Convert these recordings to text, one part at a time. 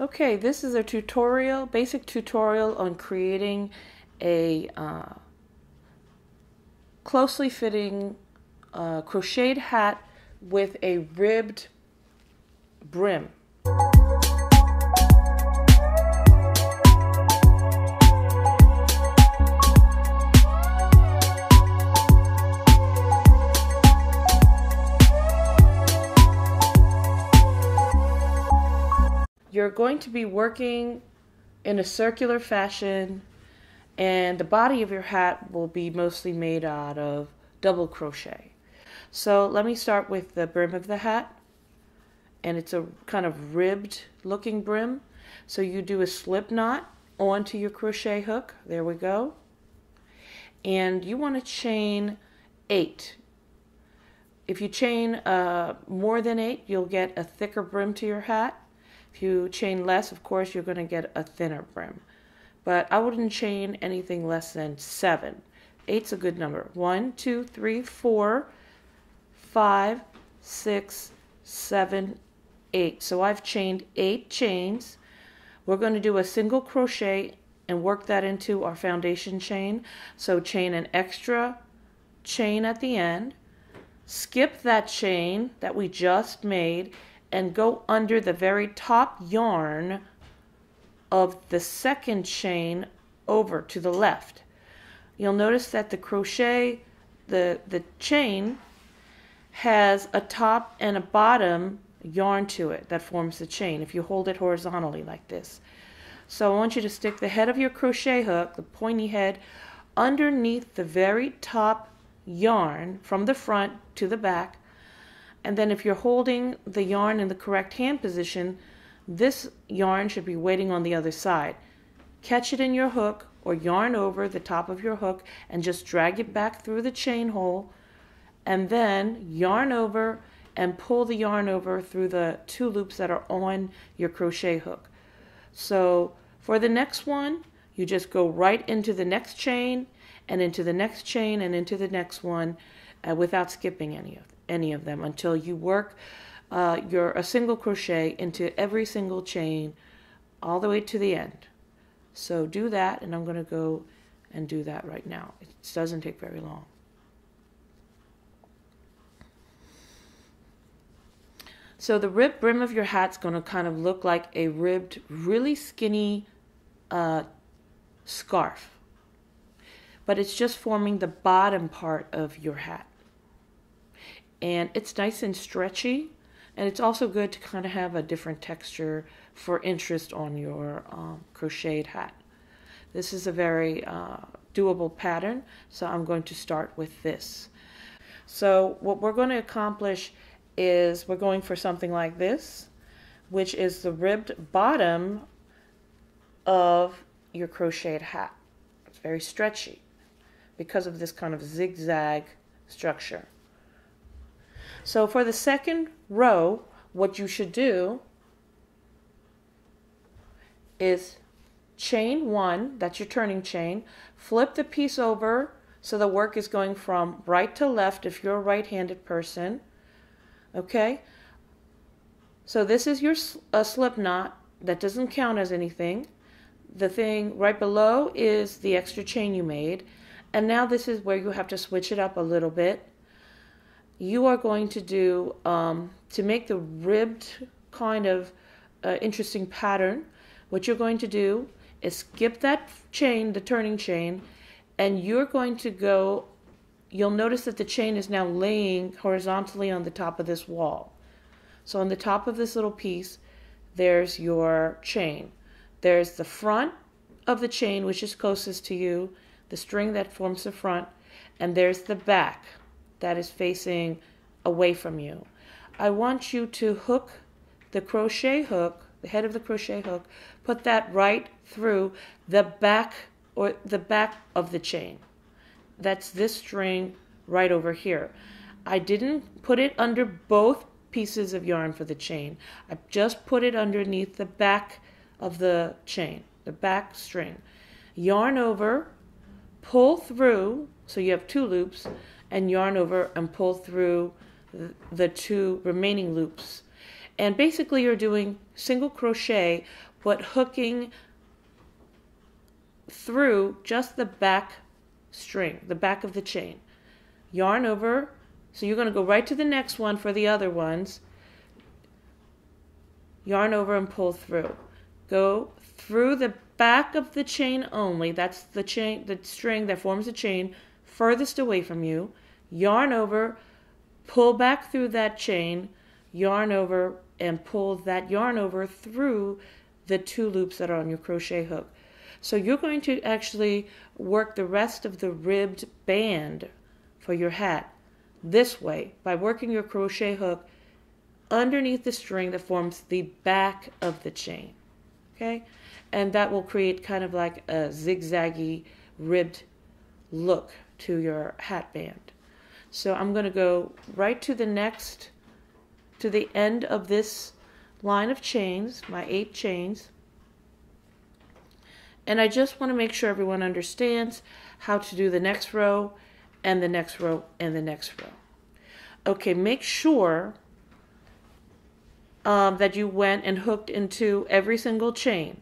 Okay, this is a tutorial, basic tutorial on creating a closely fitting crocheted hat with a ribbed brim. You're going to be working in a circular fashion, and the body of your hat will be mostly made out of double crochet. So let me start with the brim of the hat, and it's a kind of ribbed looking brim. So you do a slip knot onto your crochet hook. There we go. And you want to chain 8. If you chain more than 8, you'll get a thicker brim to your hat. If you chain less, of course, you're going to get a thinner brim. But I wouldn't chain anything less than 7. 8's a good number. 1, 2, 3, 4, 5, 6, 7, 8. So I've chained 8 chains. We're going to do a single crochet and work that into our foundation chain. So chain an extra chain at the end. Skip that chain that we just made and go under the very top yarn of the second chain over to the left. You'll notice that the crochet, the chain has a top and a bottom yarn to it that forms the chain if you hold it horizontally like this. So I want you to stick the head of your crochet hook, the pointy head, underneath the very top yarn from the front to the back. And then if you're holding the yarn in the correct hand position, this yarn should be waiting on the other side. Catch it in your hook or yarn over the top of your hook and just drag it back through the chain hole, and then yarn over and pull the yarn over through the 2 loops that are on your crochet hook. So for the next one, you just go right into the next chain and into the next chain and into the next one without skipping any of them until you work a single crochet into every single chain all the way to the end. So do that, and I'm going to go and do that right now. It doesn't take very long. So the ribbed brim of your hat's going to kind of look like a ribbed, really skinny scarf. But it's just forming the bottom part of your hat. And it's nice and stretchy, and it's also good to kind of have a different texture for interest on your crocheted hat. This is a very doable pattern, so I'm going to start with this. So what we're going to accomplish is we're going for something like this, which is the ribbed bottom of your crocheted hat. It's very stretchy because of this kind of zigzag structure. So for the second row, what you should do is chain 1, that's your turning chain, flip the piece over so the work is going from right to left if you're a right-handed person. Okay? So this is your slip knot. That doesn't count as anything. The thing right below is the extra chain you made. And now this is where you have to switch it up a little bit. You are going to do, to make the ribbed kind of interesting pattern, what you're going to do is skip that chain, the turning chain, and you're going to go, you'll notice that the chain is now laying horizontally on the top of this wall. So on the top of this little piece, there's your chain. There's the front of the chain, which is closest to you, the string that forms the front, and there's the back that is facing away from you. I want you to hook the crochet hook, the head of the crochet hook, put that right through the back or the back of the chain. That's this string right over here. I didn't put it under both pieces of yarn for the chain. I just put it underneath the back of the chain, the back string. Yarn over, pull through, so you have 2 loops, and yarn over and pull through the 2 remaining loops. And basically you're doing single crochet but hooking through just the back string, the back of the chain. Yarn over, so you're going to go right to the next one for the other ones. Yarn over and pull through. Go through the back of the chain only. That's the chain, the string that forms the chain furthest away from you. Yarn over, pull back through that chain, yarn over, and pull that yarn over through the 2 loops that are on your crochet hook. So you're going to actually work the rest of the ribbed band for your hat this way by working your crochet hook underneath the string that forms the back of the chain. Okay? And that will create kind of like a zigzaggy ribbed look to your hat band. So I'm going to go right to the next, to the end of this line of chains, my 8 chains. And I just want to make sure everyone understands how to do the next row and the next row and the next row. Okay, make sure that you went and hooked into every single chain.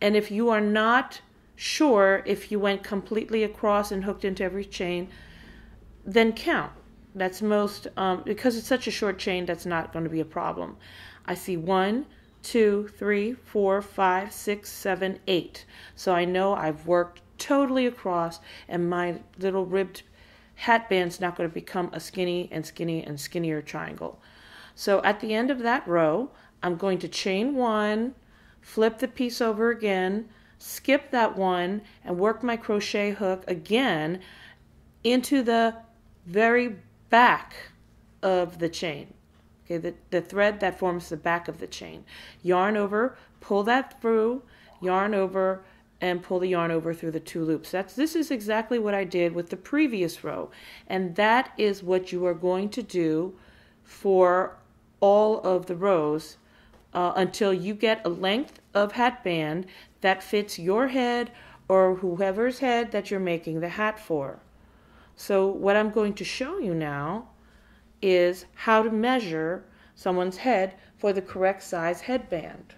And if you are not sure if you went completely across and hooked into every chain, then count. That's most, because it's such a short chain, that's not going to be a problem. I see 1, 2, 3, 4, 5, 6, 7, 8. So I know I've worked totally across, and my little ribbed hat band's not going to become a skinny and skinny and skinnier triangle. So at the end of that row, I'm going to chain 1, flip the piece over again, skip that 1, and work my crochet hook again into the very back of the chain. Okay, the thread that forms the back of the chain. Yarn over, pull that through, yarn over, and pull the yarn over through the 2 loops. This is exactly what I did with the previous row. And that is what you are going to do for all of the rows until you get a length of hat band that fits your head or whoever's head that you're making the hat for. So what I'm going to show you now is how to measure someone's head for the correct size headband.